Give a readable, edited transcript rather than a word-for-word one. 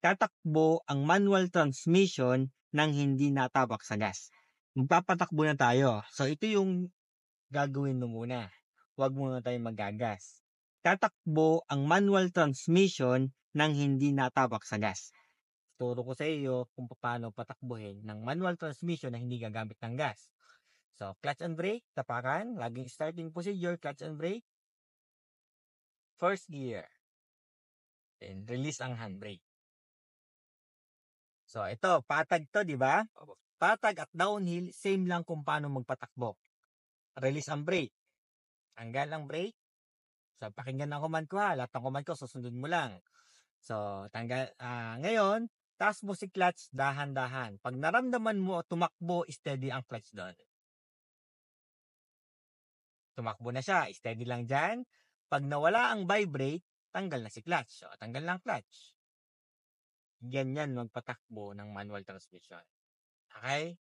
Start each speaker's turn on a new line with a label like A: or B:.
A: tatakbo ang manual transmission nang hindi natabak sa gas. Magpapatakbo na tayo. So, ito yung gagawin mo muna. Huwag muna tayo magagas. Tatakbo ang manual transmission nang hindi natabak sa gas. Turo ko sa iyo kung paano patakbuhin ng manual transmission na hindi gagamit ng gas. So, clutch and brake, tapakan. Laging starting procedure, clutch and brake. First gear. Then, release ang handbrake. So, ito, patag to, di ba? Patag at downhill, same lang kung paano magpatakbo. Release ang brake. Tanggal ang brake. So, pakinggan ang command ko ha. Lahat ng command ko, susundin mo lang. So, ngayon, taas mo si clutch, dahan-dahan. Pag naramdaman mo tumakbo, steady ang clutch doon. Tumakbo na siya, steady lang dyan. Pag nawala ang vibrate, tanggal na si clutch. So, tanggal lang clutch. Ganyan magpatakbo ng manual transmission. Okay?